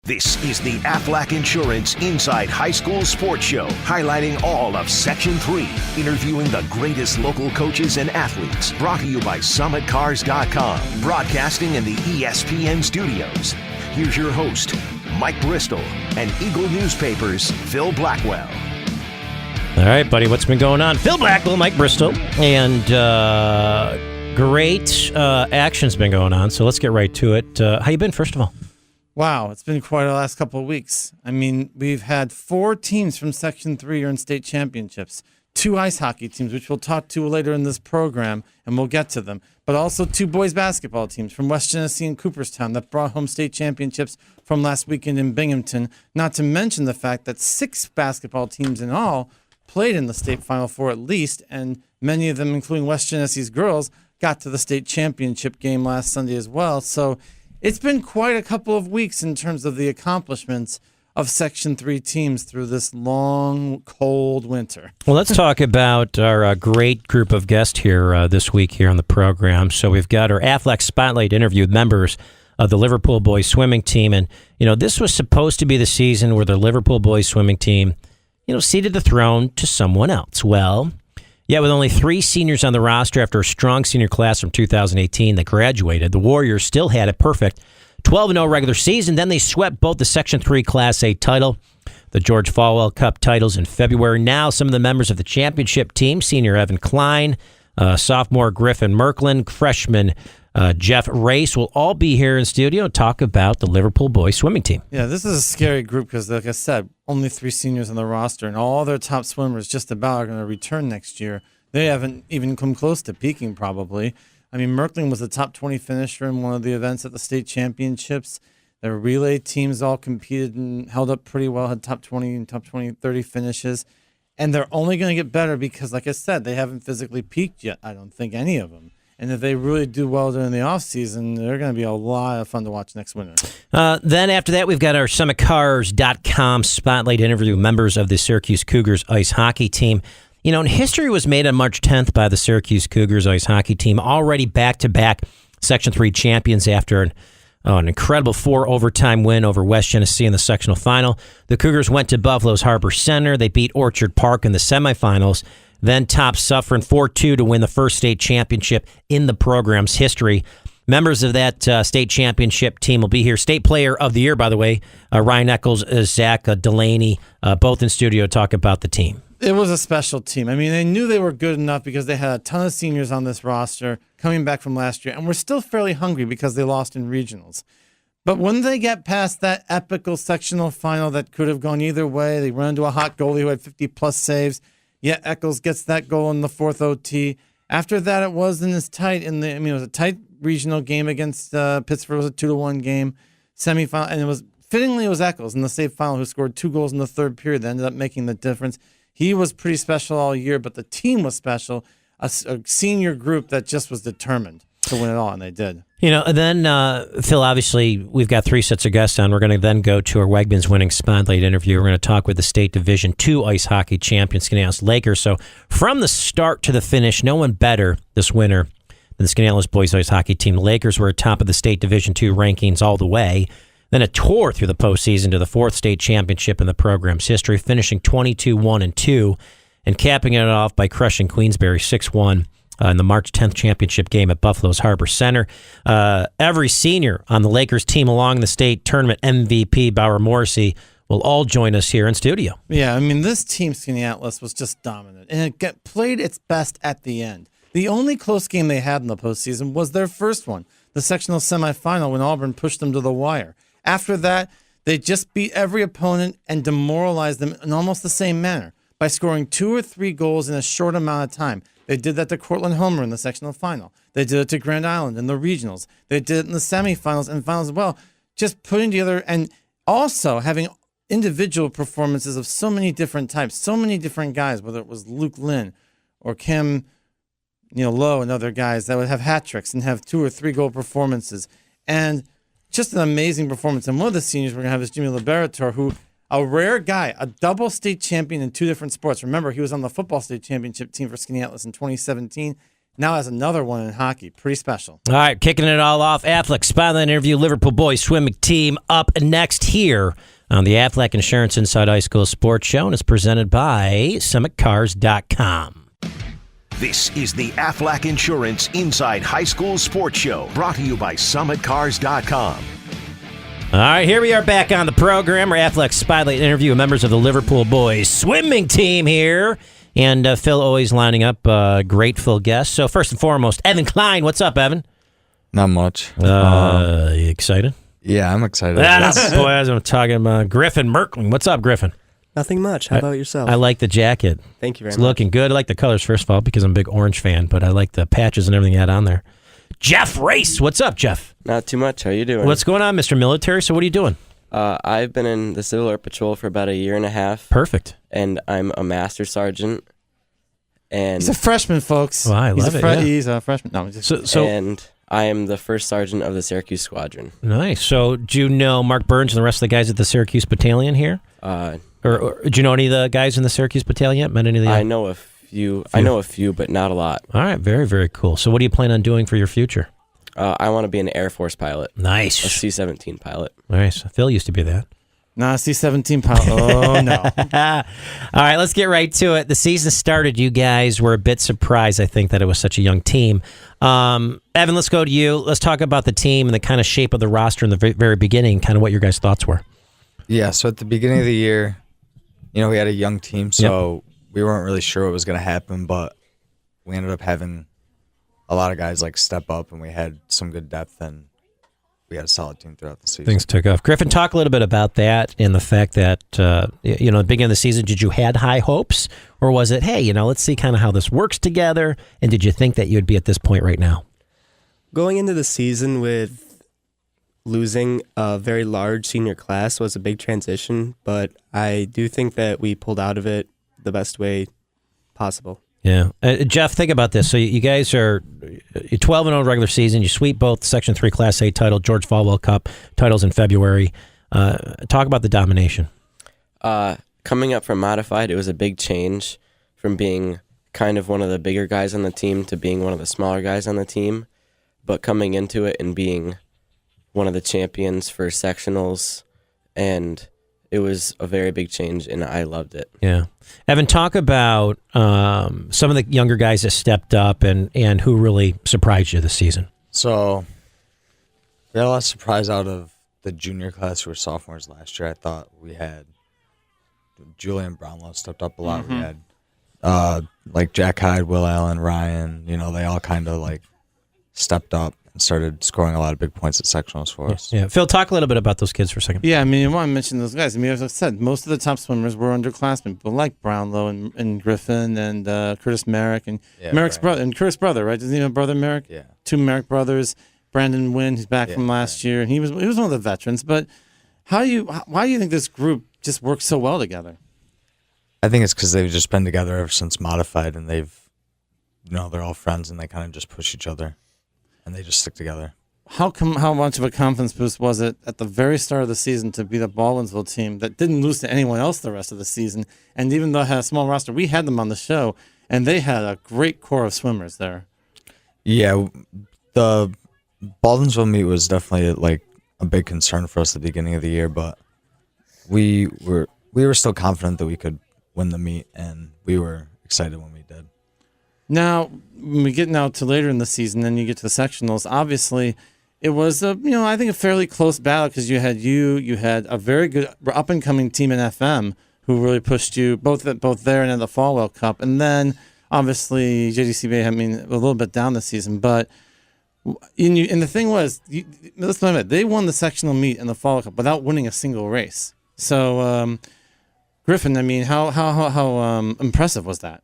This is the Aflac Insurance Inside High School Sports Show, highlighting all of Section 3, interviewing the greatest local coaches and athletes. Brought to you by SummitCars.com, broadcasting in the ESPN studios. Here's your host, Mike Bristol, and Eagle Newspapers' Phil Blackwell. All right, buddy, what's been going on? Phil Blackwell, Mike Bristol, and great action's been going on, so let's get right to it. How you been, first of all? Wow, it's been quite the last couple of weeks. I mean, we've had 4 teams from Section 3 earn state championships, 2 ice hockey teams, which we'll talk to later in this program, and we'll get to them, but also 2 boys basketball teams from West Genesee and Cooperstown that brought home state championships from last weekend in Binghamton, not to mention the fact that 6 basketball teams in all played in the state Final Four at least, and many of them, including West Genesee's girls, got to the state championship game last Sunday as well. So it's been quite a couple of weeks in terms of the accomplishments of Section 3 teams through this long, cold winter. Well, let's talk about our great group of guests here this week here on the program. So we've got our Aflac Spotlight interview with members of the Liverpool boys swimming team. And, you know, this was supposed to be the season where the Liverpool boys swimming team, you know, ceded the throne to someone else. Well, yeah, with only 3 seniors on the roster after a strong senior class from 2018 that graduated, the Warriors still had a perfect 12-0 regular season. Then they swept both the Section 3 Class A title, the George Falwell Cup titles in February. Now some of the members of the championship team, senior Evan Klein, sophomore Griffin Merklin, freshman Jeff Race, will all be here in studio to talk about the Liverpool boys swimming team. Yeah, this is a scary group because, like I said, only 3 seniors on the roster, and all their top swimmers just about are going to return next year. They haven't even come close to peaking, probably. I mean, Merklin was a top 20 finisher in one of the events at the state championships. Their relay teams all competed and held up pretty well, had top 20 and top 20, 30 finishes. And they're only going to get better because, like I said, they haven't physically peaked yet, I don't think, any of them. And if they really do well during the offseason, they're going to be a lot of fun to watch next winter. Then after that, we've got our SummitCars.com spotlight interview with members of the Syracuse Cougars ice hockey team. You know, and history was made on March 10th by the Syracuse Cougars ice hockey team, already back-to-back Section 3 champions after an incredible 4 overtime win over West Genesee in the sectional final. The Cougars went to Buffalo's Harbor Center. They beat Orchard Park in the semifinals, then topped Suffern 4-2 to win the first state championship in the program's history. Members of that state championship team will be here. State Player of the Year, by the way, Ryan Eccles, Zach Delaney, both in studio to talk about the team. It was a special team. I mean, they knew they were good enough because they had a ton of seniors on this roster coming back from last year, and we're still fairly hungry because they lost in regionals. But when they get past that epical sectional final that could have gone either way, they run into a hot goalie who had 50-plus saves. Yet Eccles gets that goal in the 4th OT. After that, it wasn't as tight. It was a tight regional game against Pittsburgh. It was a 2-1 game semifinal, and it was Eccles in the state final who scored 2 goals in the 3rd period that ended up making the difference. He was pretty special all year, but the team was special. A senior group that just was determined to win it all, and they did. You know, and then, Phil, obviously, we've got 3 sets of guests on. We're going to then go to our Wegmans winning spotlight interview. We're going to talk with the state Division II ice hockey champion, Skaneateles Lakers. So from the start to the finish, no one better this winter than the Skaneateles boys ice hockey team. The Lakers were at top of the state Division II rankings all the way. Then a tour through the postseason to the 4th state championship in the program's history, finishing 22-1-2 and capping it off by crushing Queensbury 6-1 in the March 10th championship game at Buffalo's Harbor Center. Every senior on the Lakers team, along the state tournament MVP, Bauer Morrissey, will all join us here in studio. Yeah, I mean, this team, Skaneateles, was just dominant, and it played its best at the end. The only close game they had in the postseason was their first one, the sectional semifinal, when Auburn pushed them to the wire. After that, they just beat every opponent and demoralized them in almost the same manner by scoring 2 or 3 goals in a short amount of time. They did that to Cortland Homer in the sectional final. They did it to Grand Island in the regionals. They did it in the semifinals and finals as well. Just putting together and also having individual performances of so many different types, so many different guys, whether it was Luke Lynn or Kim Lowe and other guys that would have hat tricks and have 2 or 3 goal performances. And just an amazing performance. And one of the seniors we're going to have is Jimmy Liberator, who, a rare guy, a double state champion in 2 different sports. Remember, he was on the football state championship team for Skaneateles in 2017. Now has another one in hockey. Pretty special. All right, kicking it all off. Affleck Spotlight interview, Liverpool boys swimming team up next here on the Affleck Insurance Inside High School Sports Show, and it's presented by SummitCars.com. This is the Aflac Insurance Inside High School Sports Show, brought to you by SummitCars.com. All right, here we are back on the program. Our Affleck Spotlight interview with members of the Liverpool boys swimming team here. And Phil always lining up grateful guests. So first and foremost, Evan Klein. What's up, Evan? Not much. You excited? Yeah, I'm excited. Boy, as I'm talking about Griffin Merkling. What's up, Griffin? Nothing much. How about yourself? I like the jacket. Thank you very much. It's looking good. I like the colors, first of all, because I'm a big orange fan, but I like the patches and everything you had on there. Jeff Race. What's up, Jeff? Not too much. How you doing? What's going on, Mr. Military? So what are you doing? I've been in the Civil Air Patrol for about a year and a half. Perfect. And I'm a master sergeant. And He's a freshman, folks. Well, I love it, yeah. He's a freshman. No, and I am the first sergeant of the Syracuse Squadron. Nice. So do you know Mark Burns and the rest of the guys at the Syracuse Battalion here? Or do you know any of the guys in the Syracuse Battalion yet? Met any of the? I know a few. I know a few, but not a lot. All right. Very, very cool. So what do you plan on doing for your future? I want to be an Air Force pilot. Nice. A C-17 pilot. Nice. Phil used to be that. Nah, C-17 pilot. Oh, no. All right, let's get right to it. The season started. You guys were a bit surprised, I think, that it was such a young team. Evan, let's go to you. Let's talk about the team and the kind of shape of the roster in the very beginning, kind of what your guys' thoughts were. Yeah, so at the beginning of the year, we had a young team, so we weren't really sure what was going to happen, but we ended up having a lot of guys step up, and we had some good depth, and we had a solid team throughout the season. Things took off. Griffin, talk a little bit about that and the fact that, the beginning of the season, did you had high hopes, or was it, hey, let's see kind of how this works together, and did you think that you'd be at this point right now? Going into the season with losing a very large senior class was a big transition, but I do think that we pulled out of it the best way possible. Yeah. Jeff, think about this. So you guys are 12-0 regular season. You sweep both Section 3 Class A title, George Falwell Cup titles in February. Talk about the domination. Coming up from Modified, it was a big change from being kind of one of the bigger guys on the team to being one of the smaller guys on the team. But coming into it and being one of the champions for sectionals, and it was a very big change, and I loved it. Yeah. Evan, talk about some of the younger guys that stepped up and who really surprised you this season. So we had a lot of surprise out of the junior class who were sophomores last year. I thought we had Julian Brownlow stepped up a lot. We had Jack Hyde, Will Allen, Ryan, they all kind of stepped up and started scoring a lot of big points at sectionals for us. Yeah. Phil, talk a little bit about those kids for a second. Yeah, I want to mention those guys. As I said, most of the top swimmers were underclassmen, but like Brownlow and Griffin and Curtis Merrick and Merrick's brother and Curtis' brother, right? Doesn't he have a brother, Merrick? Yeah. Two Merrick brothers. Brandon Wynn, who's back from last year, and he was one of the veterans. But why do you think this group just works so well together? I think it's because they've just been together ever since Modified, and they're all friends, and they kind of just push each other. And they just stick together. How much of a confidence boost was it at the very start of the season to beat a Baldwinsville team that didn't lose to anyone else the rest of the season? And even though they had a small roster, we had them on the show, and they had a great core of swimmers there. Yeah, the Baldwinsville meet was definitely a big concern for us at the beginning of the year, but we were still confident that we could win the meet, and we were excited when we did. Now, when we get now to later in the season, then you get to the sectionals. Obviously, it was I think a fairly close battle because you had a very good up and coming team in FM who really pushed you both there and at the Falwell Cup, and then obviously JDCB. A little bit down this season, but and the thing was, let's admit it, they won the sectional meet in the Falwell Cup without winning a single race. So, Griffin, how impressive was that?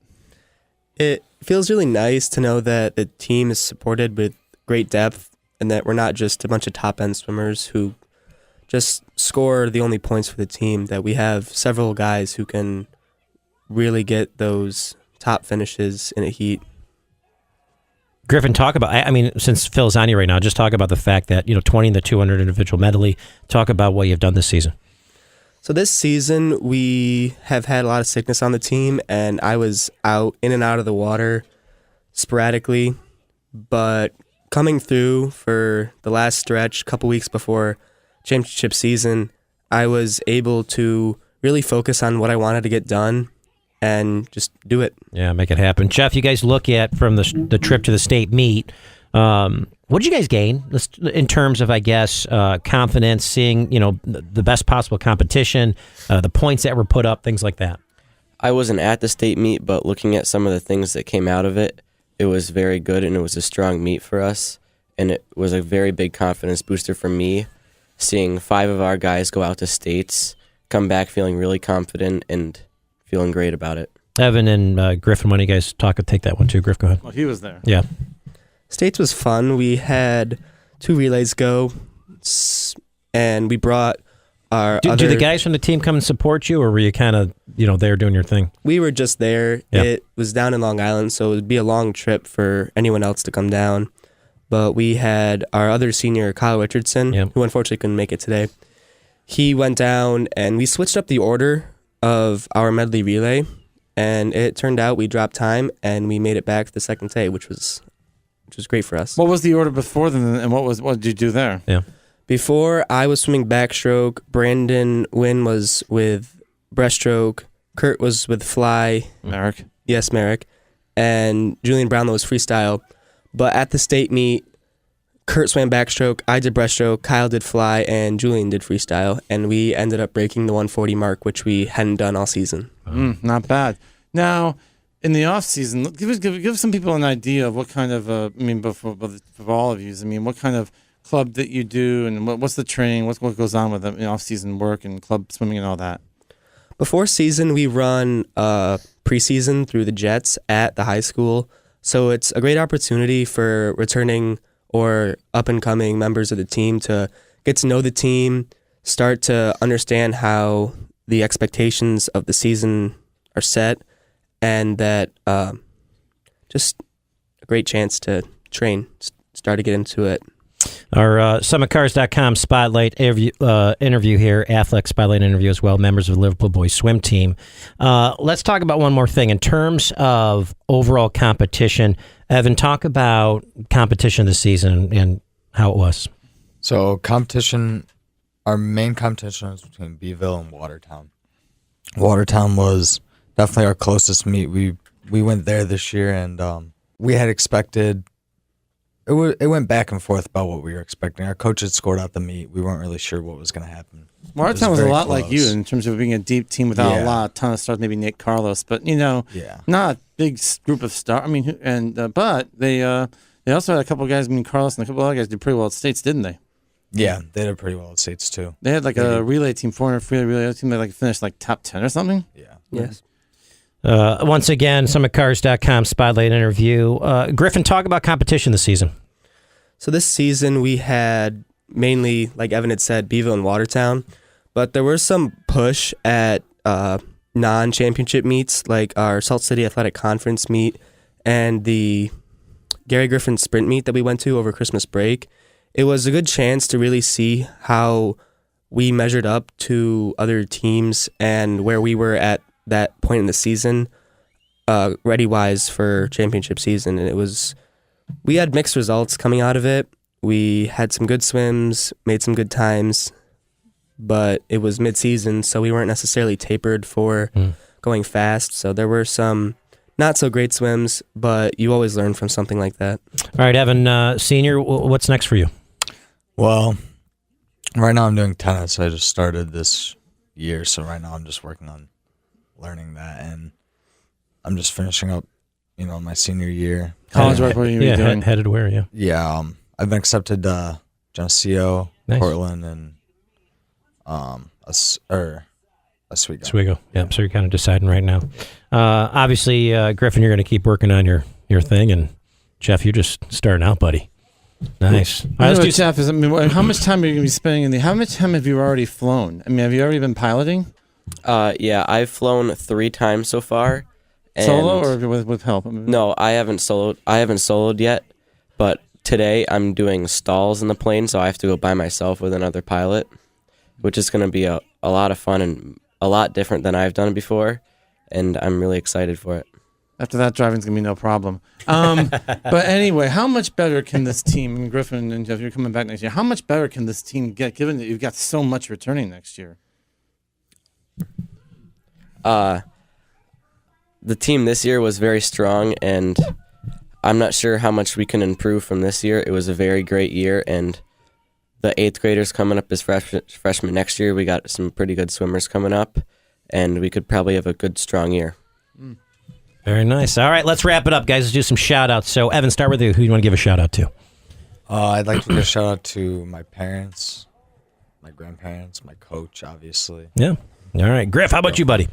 It feels really nice to know that the team is supported with great depth and that we're not just a bunch of top-end swimmers who just score the only points for the team, that we have several guys who can really get those top finishes in a heat. Griffin, talk about, since Phil's on you right now, just talk about the fact that, 20 in the 200 individual medley. Talk about what you've done this season. So this season, we have had a lot of sickness on the team, and I was in and out of the water sporadically, but coming through for the last stretch, a couple weeks before championship season, I was able to really focus on what I wanted to get done and just do it. Yeah, make it happen. Jeff, you guys look at from the trip to the state meet. What did you guys gain in terms of, I guess, confidence, seeing the best possible competition, the points that were put up, things like that? I wasn't at the state meet, but looking at some of the things that came out of it, it was very good, and it was a strong meet for us, and it was a very big confidence booster for me, seeing 5 of our guys go out to states, come back feeling really confident and feeling great about it. Evan and Griffin, why don't you guys take that one too? Griff, go ahead. Well, he was there. Yeah. States was fun. We had 2 relays go, and we brought our Do the guys from the team come and support you, or were you kind of there doing your thing? We were just there. Yeah. It was down in Long Island, so it would be a long trip for anyone else to come down. But we had our other senior, Kyle Richardson, who unfortunately couldn't make it today. He went down, and we switched up the order of our medley relay, and it turned out we dropped time, and we made it back the second day, which was great for us. What was the order before then, and what did you do there? Yeah. Before, I was swimming backstroke. Brandon Wynn was with breaststroke. Kurt was with fly. Merrick. Yes, Merrick. And Julian Brownlow was freestyle. But at the state meet, Kurt swam backstroke, I did breaststroke, Kyle did fly, and Julian did freestyle. And we ended up breaking the 140 mark, which we hadn't done all season. Not bad. Now, in the off season, give some people an idea of what kind of for all of you, what kind of club that you do, and what's the training, what goes on with the off season work and club swimming and all that. Before season, we run preseason through the Jets at the high school, so it's a great opportunity for returning or up and coming members of the team to get to know the team, start to understand how the expectations of the season are set, and that just a great chance to train, start to get into it. Our SummitCars.com Spotlight interview here, Athletic Spotlight interview as well, members of the Liverpool Boys Swim Team. Let's talk about one more thing. In terms of overall competition, Evan, talk about competition this season and how it was. So competition, our main competition was between Beeville and Watertown. Watertown was definitely our closest meet. We went there this year, and we had expected. It went back and forth about what we were expecting. Our coach had scored out the meet. We weren't really sure what was going to happen. Watertown was a lot like you in terms of being a deep team without a ton of stars. Maybe Nick Carlos, but not a big group of stars. But they also had a couple of guys. Carlos and a couple of other guys did pretty well at states, didn't they? Yeah, they did pretty well at states too. They had a relay team, 400 free relay team. They finished top 10 or something. Yeah. Yes. Once again, SummitCars.com Spotlight interview. Griffin, talk about competition this season. So this season we had mainly, like Evan had said, Beeville and Watertown, but there was some push at non-championship meets like our Salt City Athletic Conference meet and the Gary Griffin Sprint meet that we went to over Christmas break. It was a good chance to really see how we measured up to other teams and where we were at that point in the season, ready-wise for championship season. And we had mixed results coming out of it. We had some good swims, made some good times, but it was mid-season, so we weren't necessarily tapered for going fast. So there were some not so great swims, but you always learn from something like that. All right, Evan, senior, what's next for you? Well, right now I'm doing tennis. I just started this year, so right now I'm just working on learning that, and I'm just finishing up, my senior year. College work, what are you doing? Headed where, yeah. Yeah, I've been accepted to Geneseo, Nice. Portland, and Oswego. Oswego, yeah. So you're kind of deciding right now. Obviously, Griffin, you're going to keep working on your thing, and Jeff, you're just starting out, buddy. Nice. All right, Jeff, how much time are you going to be spending how much time have you already flown? Have you already been piloting? Yeah, I've flown 3 times so far. And Solo or with help? No, I haven't soloed. I haven't soloed yet, but today I'm doing stalls in the plane, so I have to go by myself with another pilot, which is going to be a lot of fun and a lot different than I've done before, and I'm really excited for it. After that, driving's going to be no problem. But anyway, how much better can this team, and Griffin and Jeff, you're coming back next year, how much better can this team get, given that you've got so much returning next year? The team this year was very strong, and I'm not sure how much we can improve from this year. It was a very great year, and the 8th graders coming up as freshmen next year, we got some pretty good swimmers coming up, and we could probably have a good, strong year. Very nice. All right, let's wrap it up, guys. Let's do some shout-outs. So, Evan, start with you. Who do you want to give a shout-out to? I'd like to give a shout out to my parents, my grandparents, my coach, obviously. Yeah. All right. Griff, how about you, buddy?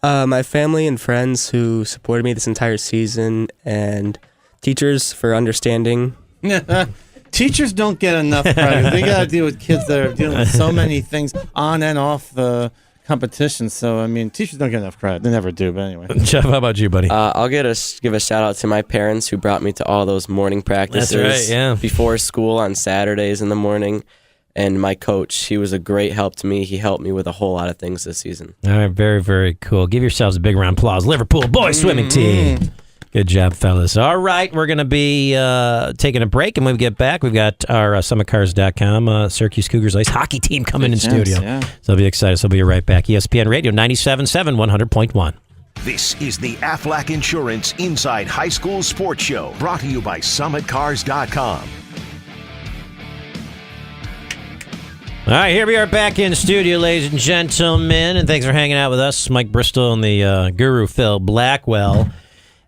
My family and friends who supported me this entire season, and teachers for understanding. Teachers don't get enough credit. They got to deal with kids that are dealing with so many things on and off the competition. So, I mean, teachers don't get enough credit. They never do, but anyway. Jeff, how about you, buddy? I'll give a shout out to my parents who brought me to all those morning practices. That's right, yeah. Before school on Saturdays in the morning. And my coach, he was a great help to me. He helped me with a whole lot of things this season. All right, very, very cool. Give yourselves a big round of applause. Liverpool boys swimming team. Good job, fellas. All right, we're going to be taking a break, and when we get back, we've got our SummitCars.com Syracuse Cougars ice hockey team coming in studio. Yeah. So I'll be excited. So we'll be right back. ESPN Radio 97.7, 100.1. This is the Aflac Insurance Inside High School Sports Show, brought to you by SummitCars.com. All right, here we are back in studio, ladies and gentlemen, and thanks for hanging out with us. Mike Bristol and the guru, Phil Blackwell.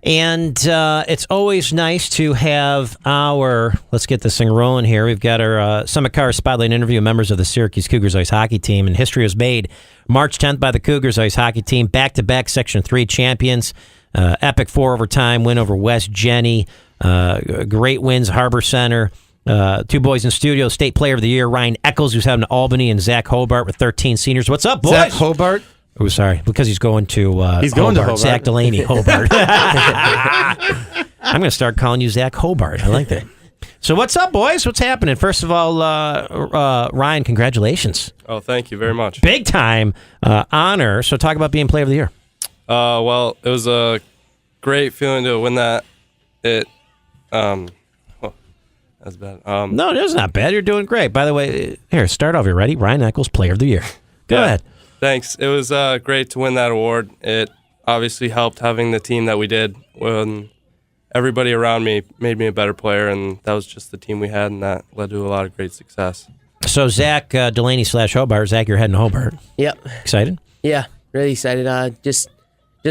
And it's always nice to have let's get this thing rolling here. We've got our Summit Cars Spotlight interview with members of the Syracuse Cougars ice hockey team. And history was made March 10th by the Cougars ice hockey team. Back-to-back Section 3 champions. Epic 4 overtime win over West Jenny. Great wins, Harbor Center. 2 boys in studio, State Player of the Year, Ryan Eccles, who's having Albany, and Zach Hobart with 13 seniors. What's up, boys? Zach Hobart? Oh, sorry, because he's going to He's going to Hobart. Hobart. Zach Delaney, Hobart. I'm going to start calling you Zach Hobart. I like that. So what's up, boys? What's happening? First of all, Ryan, congratulations. Oh, thank you very much. Big time honor. So talk about being Player of the Year. Well, it was a great feeling to win that. That's bad. No, it is not bad. You're doing great. By the way, here, start over. Ready? Ryan Eccles, Player of the Year. Go ahead. Thanks. It was great to win that award. It obviously helped having the team that we did. When everybody around me made me a better player, and that was just the team we had, and that led to a lot of great success. So Zach Delaney / Hobart. Zach, you're heading to Hobart. Yep. Excited? Yeah, really excited. Just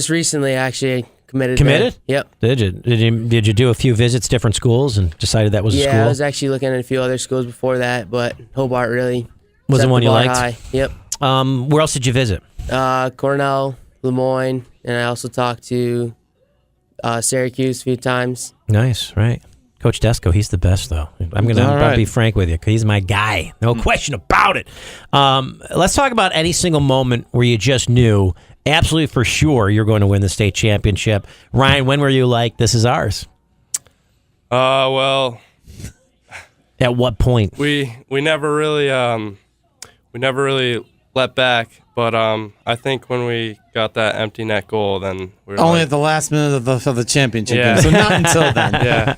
recently, actually committed. Committed? Yep. Did you do a few visits, different schools, and decided that was a school? Yeah, I was actually looking at a few other schools before that, but Hobart really Was set the one the you bar liked? high. Yep. Where else did you visit? Cornell, Lemoyne, and I also talked to Syracuse a few times. Nice, right. Coach Desko, he's the best, though. I'm going to be frank with you, because he's my guy. No question about it. Let's talk about any single moment where you just knew, absolutely for sure, you're going to win the state championship. Ryan, when were you like, this is ours? Well, At what point? we never really let back, but I think when we got that empty net goal, then we were Only like, at the last minute of the championship Yeah. game, so not until then. yeah.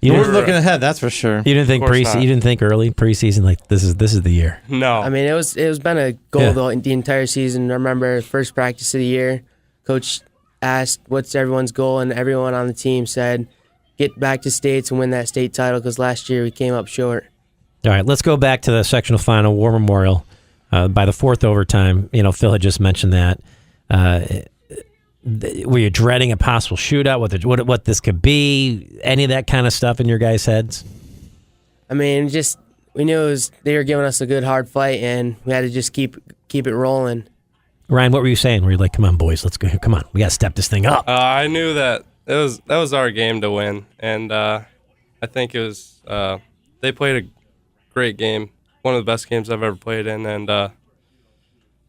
We're looking ahead, that's for sure. You didn't think Of course not. you didn't think early preseason like this is the year. No. I mean, it was been a goal Yeah. the entire season. I remember first practice of the year, coach asked, "What's everyone's goal?" and everyone on the team said, "Get back to states and win that state title," because last year we came up short. All right, let's go back to the sectional final, War Memorial. By the 4th overtime, Phil had just mentioned that. Were you dreading a possible shootout? What this could be? Any of that kind of stuff in your guys' heads? I mean, just we knew they were giving us a good hard fight, and we had to just keep it rolling. Ryan, what were you saying? Were you like, "Come on, boys, let's go! Come on, we got to step this thing up"? I knew that that was our game to win, and I think it was they played a great game, one of the best games I've ever played in, and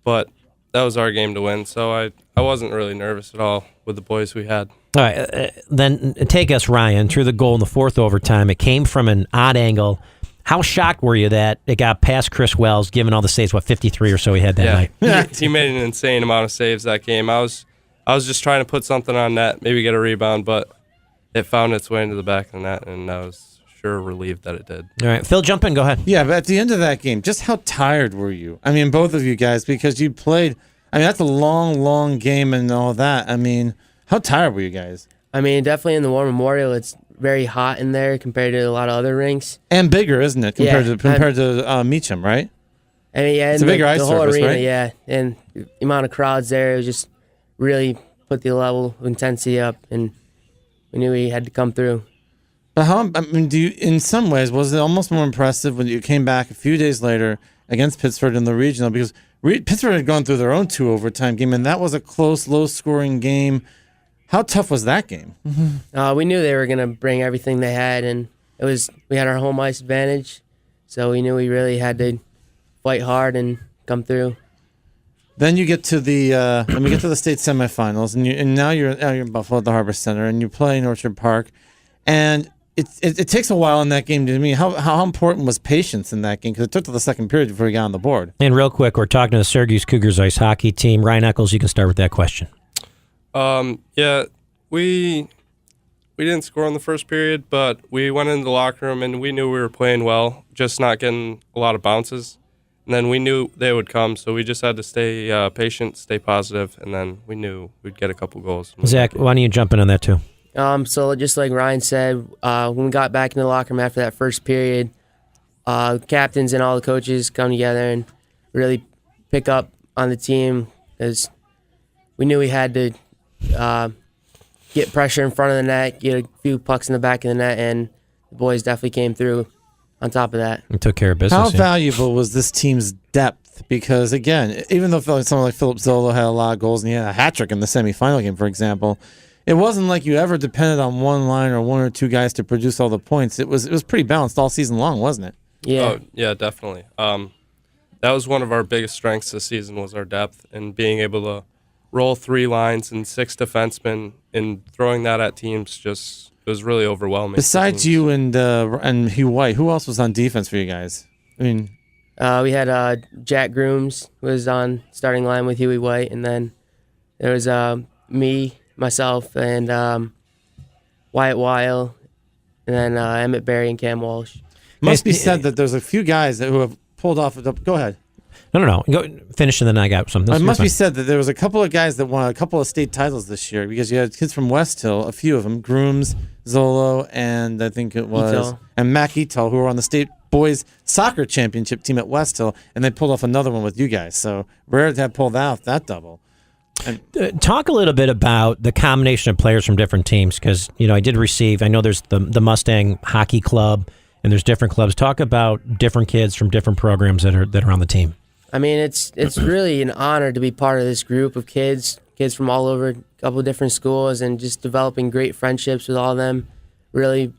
but that was our game to win. So I wasn't really nervous at all with the boys we had. All right, then take us, Ryan, through the goal in the 4th overtime. It came from an odd angle. How shocked were you that it got past Chris Wells, given all the saves, 53 or so he had that night? He made an insane amount of saves that game. I I was just trying to put something on net, maybe get a rebound, but it found its way into the back of the net, and I was sure relieved that it did. All right, Phil, jump in. Go ahead. Yeah, but at the end of that game, just how tired were you? I mean, both of you guys, because you played. I mean, that's a long, long game and all that. I mean, how tired were you guys? I mean, definitely in the War Memorial, it's very hot in there compared to a lot of other rinks. And bigger, isn't it, compared to Meacham, right? I mean, yeah, It's a bigger ice the whole surface, arena, right? yeah, and the amount of crowds there, it was just really put the level of intensity up, and we knew we had to come through. But how? I mean, in some ways, was it almost more impressive when you came back a few days later against Pittsburgh in the regional, because Pittsburgh had gone through their own 2 overtime game, and that was a close, low-scoring game. How tough was that game? We knew they were gonna bring everything they had, and we had our home ice advantage, so we knew we really had to fight hard and come through. Then you get to the state semifinals, and now you're in Buffalo at the Harbor Center, and you play in Orchard Park, and it takes a while in that game. To me, how important was patience in that game? Because it took to the second period before you got on the board. And real quick, we're talking to the Syracuse Cougars ice hockey team. Ryan Eccles, you can start with that question. Yeah, we didn't score in the first period, but we went into the locker room and we knew we were playing well, just not getting a lot of bounces. And then we knew they would come, so we just had to stay patient, stay positive, and then we knew we'd get a couple goals. Zach, why don't you jump in on that too? So just like Ryan said, when we got back in the locker room after that first period, captains and all the coaches come together and really pick up on the team, because we knew we had to get pressure in front of the net, get a few pucks in the back of the net, and the boys definitely came through on top of that. We took care of business. How yeah. valuable was this team's depth? Because, again, even though someone like Philip Zolo had a lot of goals and he had a hat trick in the semifinal game, for example, it wasn't like you ever depended on one line or 1 or 2 guys to produce all the points. It was pretty balanced all season long, wasn't it? Yeah. Oh, yeah, definitely. That was one of our biggest strengths this season, was our depth, and being able to roll 3 lines and 6 defensemen and throwing that at teams it was really overwhelming. Besides you and Hugh White, who else was on defense for you guys? I mean, We had Jack Grooms was on starting line with Huey White, and then there was me, myself, and Wyatt Weil, and then Emmett Berry and Cam Walsh. must be said that there's a few guys who have pulled off. Go ahead. No. Go finish, and then I got something. It must be said that there was a couple of guys that won a couple of state titles this year, because you had kids from West Hill, a few of them, Grooms, Zolo, and I think it was and Mac Etal, who were on the state boys soccer championship team at West Hill, and they pulled off another one with you guys. So rare to have pulled out that double. And talk a little bit about the combination of players from different teams, because I know there's the Mustang Hockey Club, and there's different clubs. Talk about different kids from different programs that are on the team. I mean, it's really an honor to be part of this group of kids from all over a couple of different schools, and just developing great friendships with all of them. Really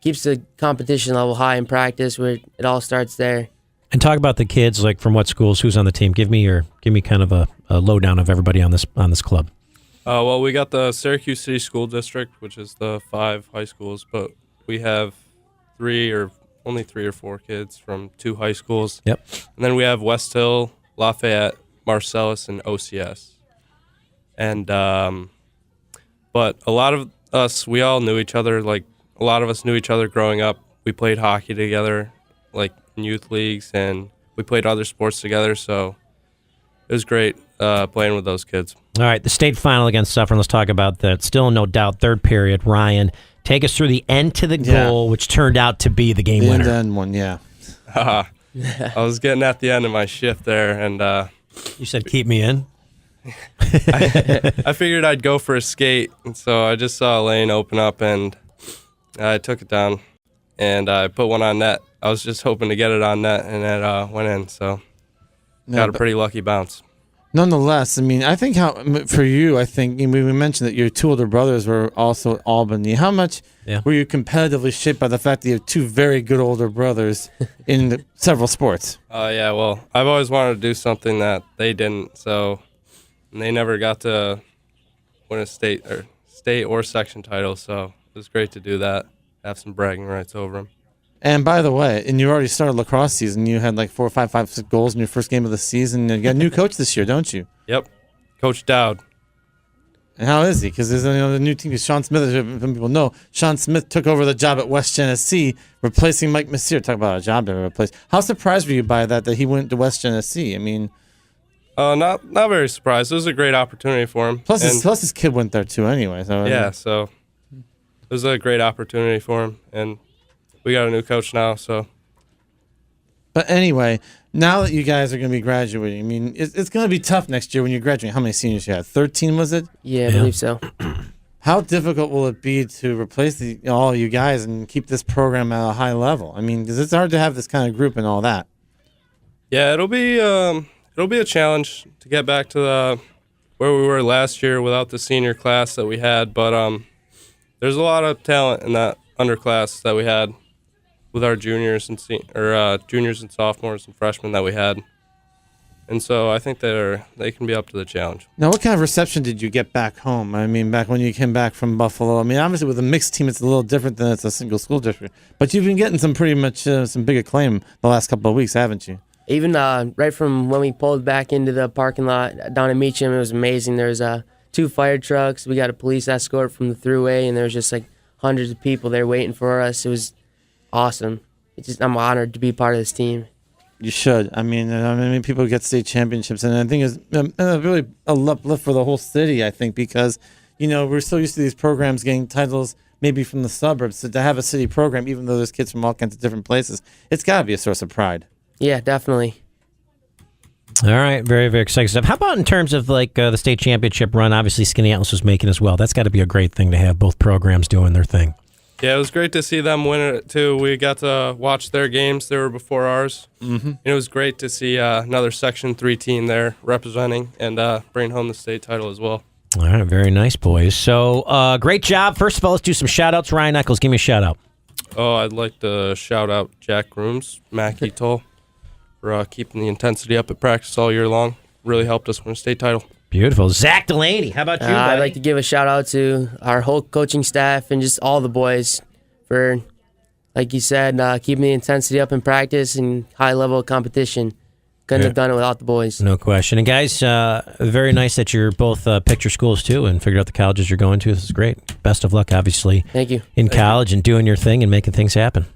keeps the competition level high in practice, where it all starts there. And talk about the kids, like from what schools, who's on the team. Give me kind of a lowdown of everybody on this club. Well, we got the Syracuse City School District, which is the 5 high schools, but we have only 3 or 4 kids from 2 high schools. Yep. And then we have West Hill, Lafayette, Marcellus, and OCS. And but a lot of us, we all knew each other. Like, a lot of us knew each other growing up. We played hockey together, like in youth leagues, and we played other sports together. So it was great playing with those kids. All right, the state final against Suffern. Let's talk about that. Still no doubt, third period. Ryan, take us through the end to the goal, which turned out to be the game winner. The end one, yeah. I was getting at the end of my shift there, and you said keep me in. I figured I'd go for a skate, and so I just saw a lane open up, and I took it down, and I put one on net. I was just hoping to get it on net, and it went in, so got a pretty lucky bounce. Nonetheless, I mean, I think for you, we mentioned that your 2 older brothers were also at Albany. How much were you competitively shaped by the fact that you have 2 very good older brothers in several sports? Yeah, well, I've always wanted to do something that they didn't, and they never got to win a state or section title, so it was great to do that, have some bragging rights over them. And by the way, and you already started lacrosse season. You had like 4 or 5, 5, 6 goals in your first game of the season. And you got a new coach this year, don't you? Yep, Coach Dowd. And how is he? Because there's the new team. Sean Smith, as people know, Sean Smith took over the job at West Genesee, replacing Mike Messier. Talk about a job to replace. How surprised were you by that he went to West Genesee? I mean, not very surprised. It was a great opportunity for him. Plus his kid went there too, anyway. So yeah, so it was a great opportunity for him, and we got a new coach now. So, but anyway, now that you guys are going to be graduating, I mean, it's going to be tough next year when you graduate. How many seniors you had? 13, was it? Yeah, I believe so. How difficult will it be to replace all you guys and keep this program at a high level? I mean, because it's hard to have this kind of group and all that. Yeah, it'll be a challenge to get back to where we were last year without the senior class that we had. But there's a lot of talent in that underclass that we had with our juniors and juniors and sophomores and freshmen that we had. And so I think they can be up to the challenge. Now, what kind of reception did you get back home? I mean, back when you came back from Buffalo. I mean, obviously with a mixed team, it's a little different than it's a single school district. But you've been getting some pretty much some big acclaim the last couple of weeks, haven't you? Even right from when we pulled back into the parking lot down in Meacham, it was amazing. There was 2 fire trucks. We got a police escort from the thruway, and there was just like hundreds of people there waiting for us. It was awesome. I'm honored to be part of this team. You should. I mean, people get state championships, and I think it's really a uplift for the whole city. I think because we're so used to these programs getting titles maybe from the suburbs, so to have a city program, even though there's kids from all kinds of different places, it's got to be a source of pride. Yeah, definitely. All right, very, very exciting stuff. How about in terms of the state championship run? Obviously, Skinny Atlas was making as well. That's got to be a great thing to have both programs doing their thing. Yeah, it was great to see them win it too. We got to watch their games. They were before ours. Mm-hmm. And it was great to see another Section 3 team there representing and bringing home the state title as well. All right, very nice, boys. So, great job. First of all, let's do some shout-outs. Ryan Eccles, give me a shout-out. Oh, I'd like to shout out Jack Grooms, Mackie Toll, for keeping the intensity up at practice all year long. Really helped us win a state title. Beautiful. Zach Delaney, how about you, buddy? I'd like to give a shout-out to our whole coaching staff and just all the boys for, like you said, keeping the intensity up in practice and high level of competition. Couldn't have done it without the boys. No question. And guys, very nice that you're both picked your schools too and figured out the colleges you're going to. This is great. Best of luck, obviously. Thank you. In college and doing your thing and making things happen.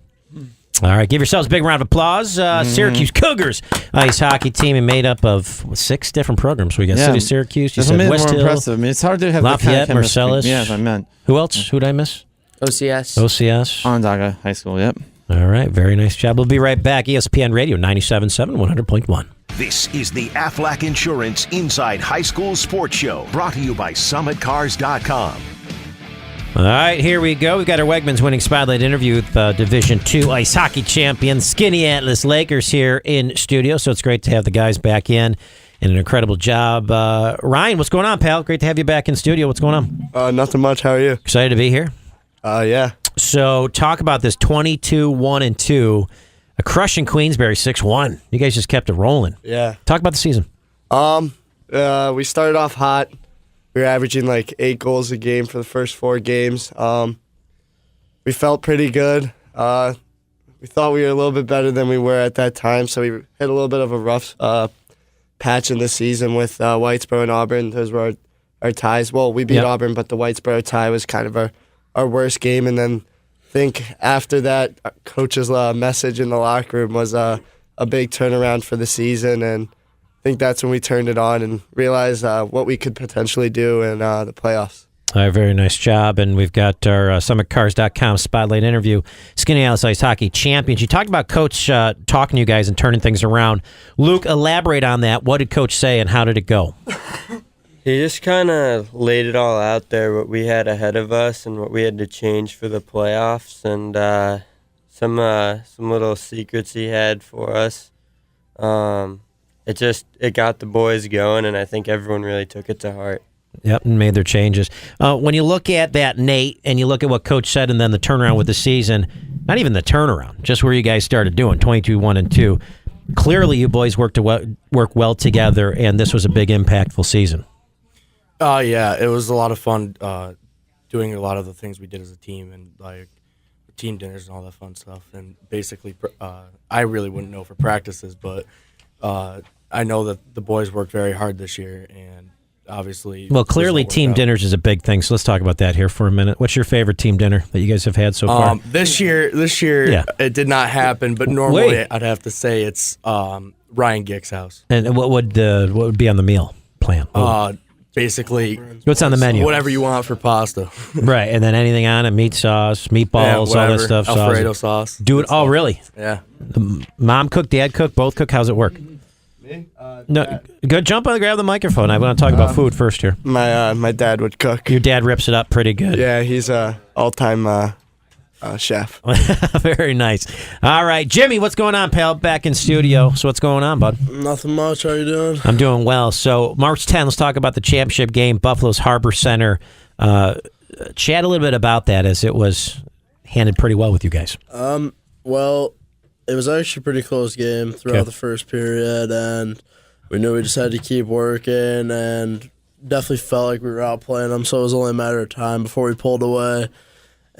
All right, give yourselves a big round of applause. Syracuse Cougars ice hockey team made up of 6 different programs. We got City of Syracuse, you said West Hill, impressive. I mean, it's hard to have Lafayette, Marcellus. Yeah, I meant. Who else? Who'd I miss? OCS. Onondaga High School, yep. All right, very nice job. We'll be right back. ESPN Radio 97.7, 100.1. This is the Aflac Insurance Inside High School Sports Show, brought to you by SummitCars.com. All right, here we go. We've got our Wegmans winning spotlight interview with Division II ice hockey champion Skinny Atlas Lakers here in studio. So it's great to have the guys back in and an incredible job. Ryan, what's going on, pal? Great to have you back in studio. What's going on? Nothing much. How are you? Excited to be here? Yeah. So talk about this 22-1-2, a crushing Queensbury 6-1. You guys just kept it rolling. Yeah. Talk about the season. We started off hot. We were averaging like 8 goals a game for the first 4 games. We felt pretty good. We thought we were a little bit better than we were at that time, so we hit a little bit of a rough patch in the season with Whitesboro and Auburn. Those were our ties. Well, we beat Auburn, but the Whitesboro tie was kind of our worst game. And then I think after that, coach's message in the locker room was a big turnaround for the season, and I think that's when we turned it on and realized what we could potentially do in the playoffs. All right, very nice job. And we've got our SummitCars.com spotlight interview, Skinny Atlas Ice Hockey Champions. You talked about Coach talking to you guys and turning things around. Luke, elaborate on that. What did Coach say and how did it go? He just kind of laid it all out there, what we had ahead of us and what we had to change for the playoffs, and some little secrets he had for us. It got the boys going, and I think everyone really took it to heart. Yep, and made their changes. When you look at that, Nate, and you look at what Coach said and then the turnaround with the season, not even the turnaround, just where you guys started doing, 22-1-2, clearly you boys work well together, and this was a big, impactful season. Yeah, it was a lot of fun doing a lot of the things we did as a team, and like team dinners and all that fun stuff. And basically, I really wouldn't know for practices, but I know that the boys worked very hard this year, and obviously. Well, doesn't clearly, work team out. dinners is a big thing. So let's talk about that here for a minute. What's your favorite team dinner that you guys have had so far? This year, Yeah. it did not happen. But normally, Wait. I'd have to say it's Ryan Gick's house. And what would be on the meal plan? Basically, What's on the menu? whatever you want for pasta. Right, and then anything on it, meat sauce, meatballs, all that whatever. stuff. Alfredo sauce. Do it. Oh, really? Yeah. Mom cook, dad cook, both cook. How's it work? No, go jump on, grab the microphone. I want to talk about food first here. My dad would cook. Your dad rips it up pretty good. Yeah, he's a all-time chef. Very nice. All right, Jimmy, what's going on, pal? Back in studio. So what's going on, bud? Nothing much. How you doing? I'm doing well. So March 10th, let's talk about the championship game, Buffalo's Harbor Center. Chat a little bit about that, as it was handled pretty well with you guys. Well, it was actually a pretty close game throughout the first period, and we knew we just had to keep working, and definitely felt like we were outplaying them, so it was only a matter of time before we pulled away.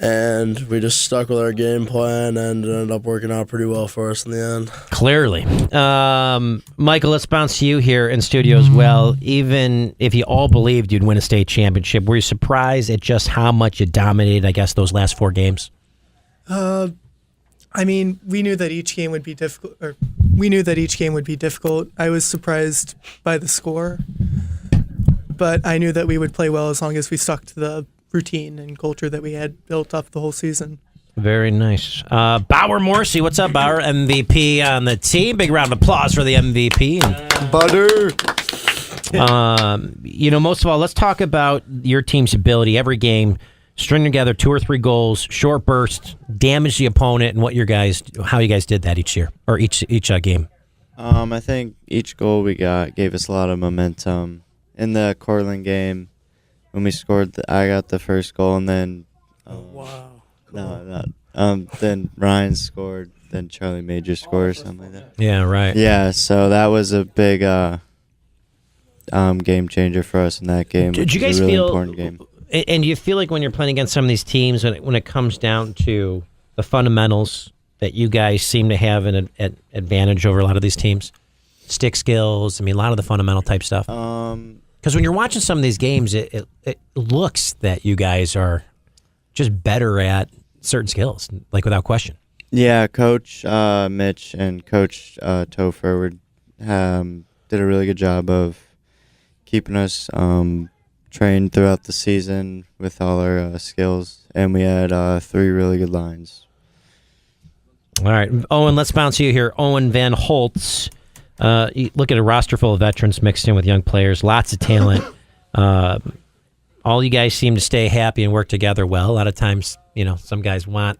And we just stuck with our game plan, and it ended up working out pretty well for us in the end. Clearly. Michael, let's bounce to you here in studio as well. Even if you all believed you'd win a state championship, were you surprised at just how much you dominated, I guess, those last 4 games? I mean, we knew that each game would be difficult. I was surprised by the score, but I knew that we would play well as long as we stuck to the routine and culture that we had built up the whole season. Very nice. Bauer Morrissey, what's up, Bauer? MVP on the team. Big round of applause for the MVP. Butter. Most of all, let's talk about your team's ability every game, string together 2 or 3 goals, short bursts, damage the opponent, and how you guys did that each year or each game. I think each goal we got gave us a lot of momentum. In the Cortland game, when we scored, I got the first goal, and then then Ryan scored, then Charlie Major scored or something like that. Yeah, right. Yeah, so that was a big game changer for us in that game. Did you guys a really feel important game? And do you feel like when you're playing against some of these teams, when it comes down to the fundamentals, that you guys seem to have an advantage over a lot of these teams? Stick skills, a lot of the fundamental type stuff. Because when you're watching some of these games, it looks that you guys are just better at certain skills, like without question. Yeah, Coach Mitch and Coach Topher did a really good job of keeping us trained throughout the season with all our skills, and we had 3 really good lines. All right, Owen, let's bounce you here. Owen Van Holtz. You look at a roster full of veterans mixed in with young players, lots of talent. All you guys seem to stay happy and work together well. A lot of times, some guys want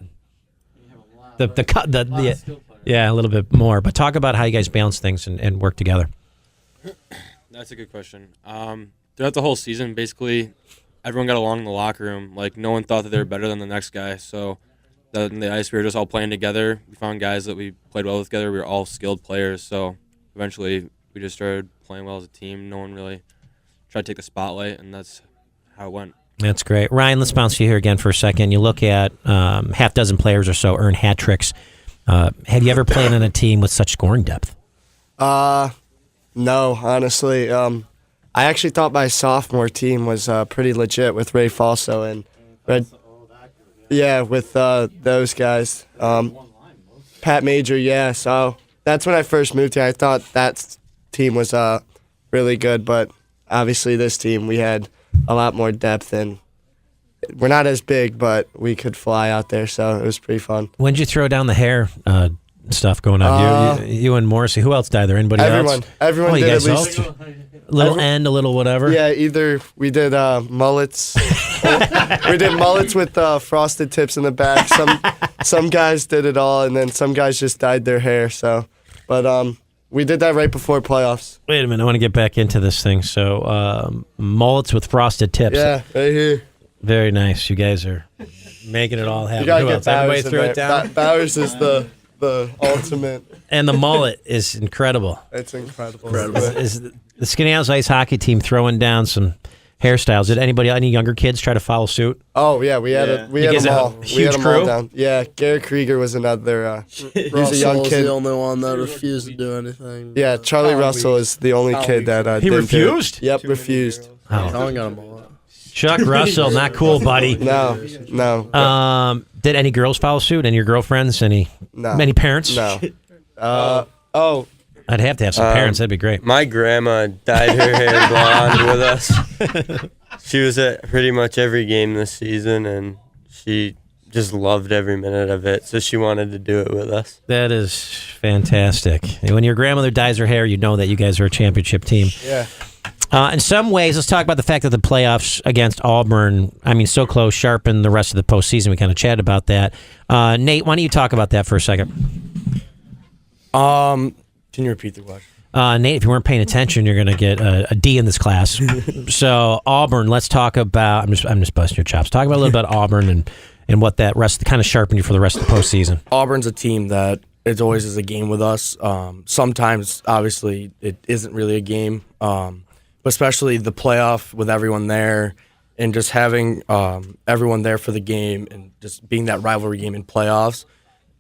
a little bit more. But talk about how you guys balance things and work together. That's a good question. Throughout the whole season, basically, everyone got along in the locker room. Like, no one thought that they were better than the next guy. So, in the ice, we were just all playing together. We found guys that we played well with together. We were all skilled players. So, eventually, we just started playing well as a team. No one really tried to take the spotlight, and that's how it went. That's great. Ryan, let's bounce you here again for a second. You look at half dozen players or so earn hat tricks. Have you ever played on a team with such scoring depth? No, honestly. I actually thought my sophomore team was pretty legit with Ray Falso and Red. Yeah, with those guys. Pat Major, yeah. So that's when I first moved here. I thought that team was really good, but obviously this team, we had a lot more depth, and we're not as big, but we could fly out there, so it was pretty fun. When did you throw down the hair stuff going on? You and Morrissie. Who else died there? Anybody else? Everyone did at least. A little whatever? Yeah, either we did mullets. We did mullets with frosted tips in the back. Some guys did it all, and then some guys just dyed their hair. So, but we did that right before playoffs. Wait a minute, I want to get back into this thing. So, mullets with frosted tips. Yeah, right here. Very nice. You guys are making it all happen. You gotta Who get else? Everybody Bowers threw in it there. down? Bowers is the ultimate. And the mullet is incredible. It's incredible. Is the Skinny House ice hockey team throwing down some hairstyles. Did any younger kids try to follow suit? Oh yeah, we had guys them all. have a We huge had them all crew? down. Yeah, Garrett Krieger was another. He was a Russell young was kid. the only one that refused to do anything. Yeah, Charlie Russell is the only kid that He didn't do it. refused? Yep, refused. Colin got him all. Chuck Russell, not cool, buddy. No. Did any girls follow suit? Any of your girlfriends? Any parents? No. I'd have to have some parents. That'd be great. My grandma dyed her hair blonde with us. She was at pretty much every game this season, and she just loved every minute of it, so she wanted to do it with us. That is fantastic. And when your grandmother dyes her hair, you know that you guys are a championship team. Yeah. In some ways, let's talk about the fact that the playoffs against Auburn, so close, sharpened the rest of the postseason. We kind of chatted about that. Nate, why don't you talk about that for a second? Can you repeat the question? Nate, if you weren't paying attention, you're going to get a D in this class. So Auburn, let's talk about. I'm just busting your chops. Talk about a little bit about Auburn and what that rest kind of sharpened you for the rest of the postseason. Auburn's a team that it always is a game with us. Sometimes, obviously, it isn't really a game, but especially the playoff with everyone there and just having everyone there for the game and just being that rivalry game in playoffs.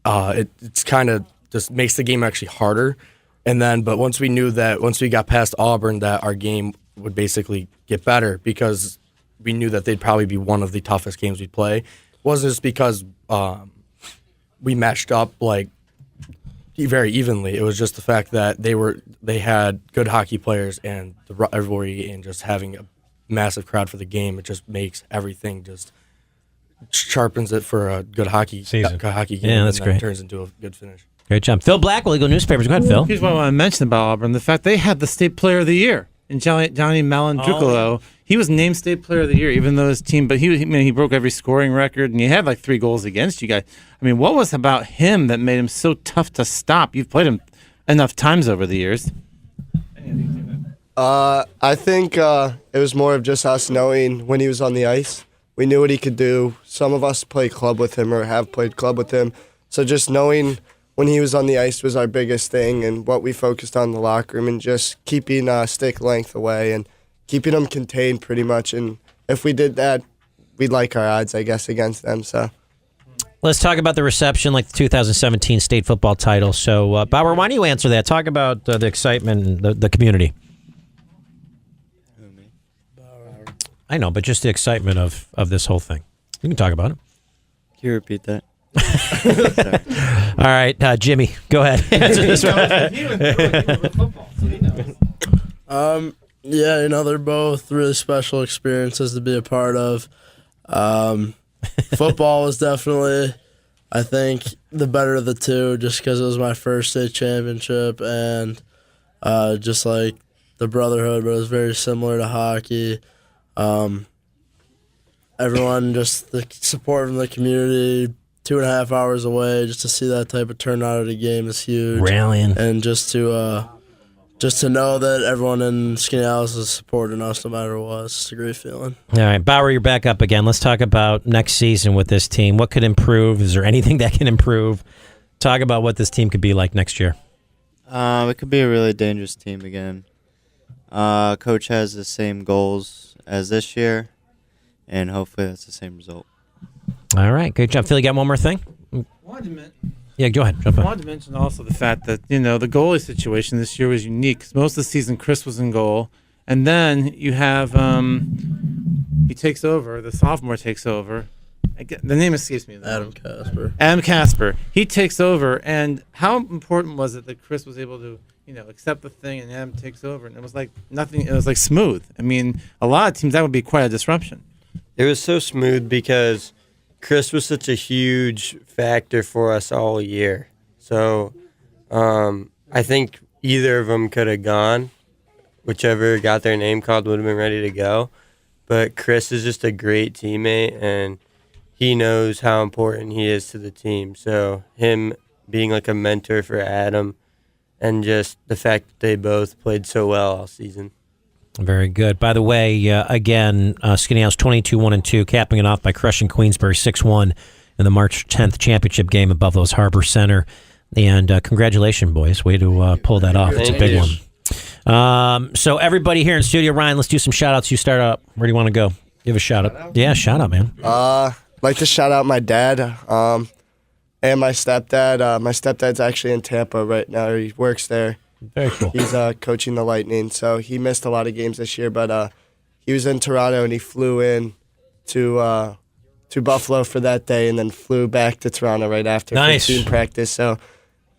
It's kind of just makes the game actually harder. But once we knew that once we got past Auburn, that our game would basically get better because we knew that they'd probably be one of the toughest games we'd play. It wasn't just because we matched up like very evenly. It was just the fact that they had good hockey players and the rivalry and just having a massive crowd for the game. It just makes everything just sharpens it for a good hockey game. Yeah, that's and great. Turns into a good finish. Great job. Phil Blackwell, Eagle Newspapers. Go ahead, Phil. Here's what I want to mention about Auburn. The fact they had the state player of the year in Johnny Malandrucolo. He was named state player of the year, even though his team, but he broke every scoring record, and he had like 3 goals against you guys. What was about him that made him so tough to stop? You've played him enough times over the years. I think it was more of just us knowing when he was on the ice. We knew what he could do. Some of us play club with him or have played club with him. So just knowing when he was on the ice was our biggest thing and what we focused on in the locker room and just keeping stick length away and keeping them contained pretty much. And if we did that, we'd like our odds, I guess, against them. So Let's talk about the reception, like the 2017 state football title. So, Bauer, why don't you answer that? Talk about the excitement and the community. I know, but just the excitement of this whole thing. You can talk about it. Can you repeat that? All right, Jimmy, go ahead. Answer this one. Yeah, they're both really special experiences to be a part of. Football was definitely, I think, the better of the two just because it was my first state championship and just like the brotherhood, but it was very similar to hockey. Everyone, just the support from the community, 2.5 hours away, just to see that type of turnout at a game is huge. Rallying. And just to know that everyone in Skaneateles is supporting us no matter what, it's just a great feeling. All right, Bauer, you're back up again. Let's talk about next season with this team. What could improve? Is there anything that can improve? Talk about what this team could be like next year. It could be a really dangerous team again. Coach has the same goals as this year, and hopefully that's the same result. All right, good job. Phil, you got one more thing? Yeah, go ahead. Jump I in. wanted to mention also the fact that, the goalie situation this year was unique. 'Cause most of the season, Chris was in goal. And then you have, he takes over, the sophomore takes over. The name escapes me. Adam Casper. Adam Casper. He takes over. And how important was it that Chris was able to, accept the thing and Adam takes over? And it was like nothing, it was like smooth. A lot of teams, that would be quite a disruption. It was so smooth because Chris was such a huge factor for us all year. So I think either of them could have gone. Whichever got their name called would have been ready to go. But Chris is just a great teammate, and he knows how important he is to the team. So him being like a mentor for Adam and just the fact that they both played so well all season. Very good. By the way, again, Skaneateles 22-1-2, capping it off by crushing Queensbury 6-1 in the March 10th championship game at Buffalo's Harbor Center. And congratulations, boys. Way to pull that off. It's a big one. So everybody here in studio, Ryan, let's do some shout-outs. You start up. Where do you want to go? Give a shout-out. Yeah, shout-out, man. Like to shout out my dad and my stepdad. My stepdad's actually in Tampa right now. He works there. Very cool. He's coaching the Lightning, so he missed a lot of games this year, but he was in Toronto and he flew in to Buffalo for that day and then flew back to Toronto right after Nice. for team practice. So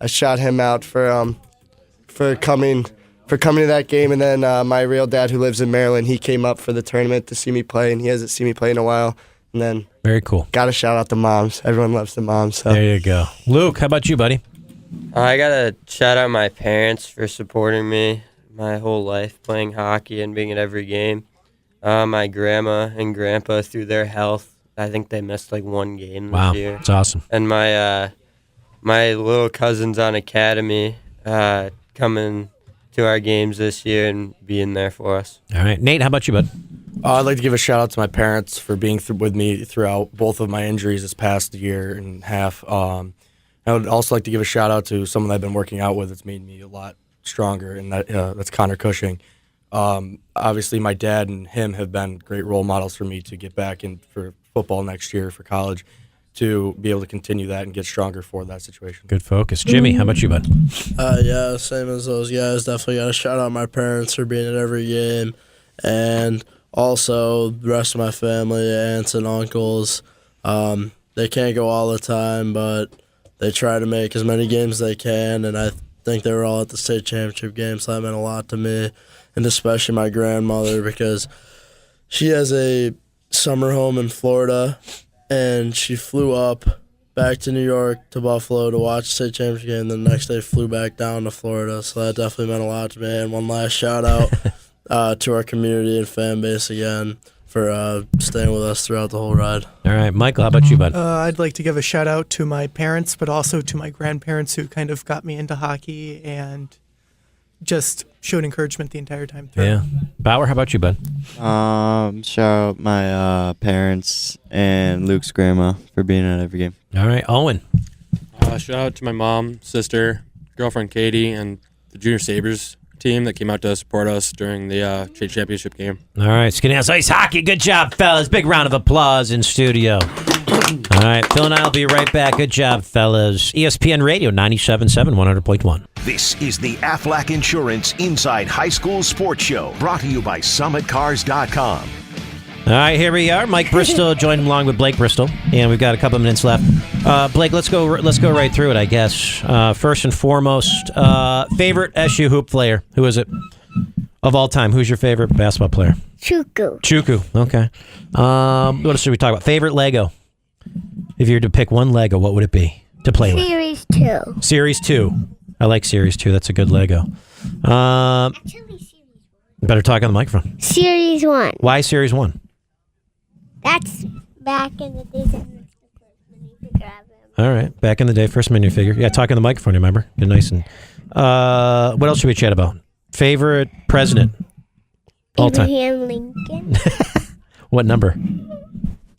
I shout him out for coming to that game. And then my real dad, who lives in Maryland, he came up for the tournament to see me play, and he hasn't seen me play in a while. And then very cool. Got to shout out the moms. Everyone loves the moms. So. There you go. Luke, how about you, buddy? I got to shout out my parents for supporting me my whole life, playing hockey and being at every game. My grandma and grandpa, through their health, I think they missed like one game this year. That's awesome. And my little cousins on academy coming to our games this year and being there for us. All right. Nate, how about you, bud? I'd like to give a shout out to my parents for being with me throughout both of my injuries this past year and a half. I would also like to give a shout out to someone I've been working out with. It's made me a lot stronger, and that's Connor Cushing. Obviously, my dad and him have been great role models for me to get back in for football next year for college, to be able to continue that and get stronger for that situation. Good focus. Jimmy, how about you, bud? Yeah, same as those guys. Definitely got to shout out my parents for being at every game, and also the rest of my family, aunts and uncles. They can't go all the time, but they try to make as many games as they can, and I think they were all at the state championship game, so that meant a lot to me, and especially my grandmother, because she has a summer home in Florida, and she flew up back to New York to Buffalo to watch the state championship game, then the next day flew back down to Florida, so that definitely meant a lot to me. And one last shout out to our community and fan base again for staying with us throughout the whole ride. All right, Michael, how about you, bud? I'd like to give a shout out to my parents, but also to my grandparents who kind of got me into hockey and just showed encouragement the entire time through. Yeah. Bauer, how about you, bud? Shout out my parents and Luke's grandma for being at every game. All right, Owen. Shout out to my mom, sister, girlfriend Katie, and the Junior Sabres team that came out to support us during the state championship game. All right, Skinnass Ice Hockey. Good job, fellas. Big round of applause in studio. All right, Phil and I will be right back. Good job, fellas. ESPN Radio 97.7, 100.1. This is the Aflac Insurance Inside High School Sports Show, brought to you by SummitCars.com. All right, here we are. Mike Bristol joined along with Blake Bristol, and we've got a couple minutes left. Blake, let's go right through it, I guess. First and foremost, favorite SU hoop player. Who is it of all time? Who's your favorite basketball player? Chuku. Okay. What else should we talk about? Favorite Lego. If you were to pick one Lego, what would it be to play with? Series 2. Series 2. I like Series 2. That's a good Lego. Better talk on the microphone. Series 1. Why Series 1? That's back in the days of All right. Back in the day, first minifigure. Yeah, talk on the microphone, remember? Get nice and... what else should we chat about? Favorite president? All time. Abraham Lincoln. What number?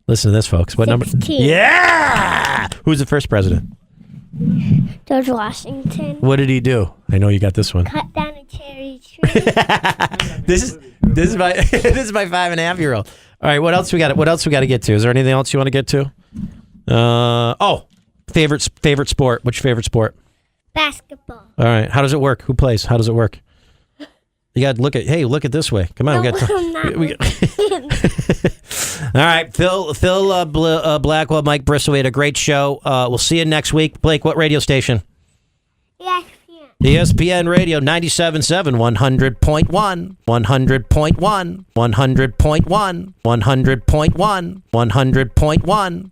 Listen to this, folks. What 16. number? Yeah! Who's the first president? George Washington. What did he do? I know you got this one. Cut down a cherry tree. This is my this is my 5.5-year-old. All right, what else we got? What else we got to get to? Is there anything else you want to get to? Favorite sport. What's your favorite sport? Basketball. All right. How does it work? Who plays? How does it work? You got to look at this way. Come on, No, we got. All right, Phil Blackwell, Mike Bristol. We had a great show. We'll see you next week. Blake, what radio station? ESPN Radio 97.7, 100.1, 100.1, 100.1, 100.1, 100.1.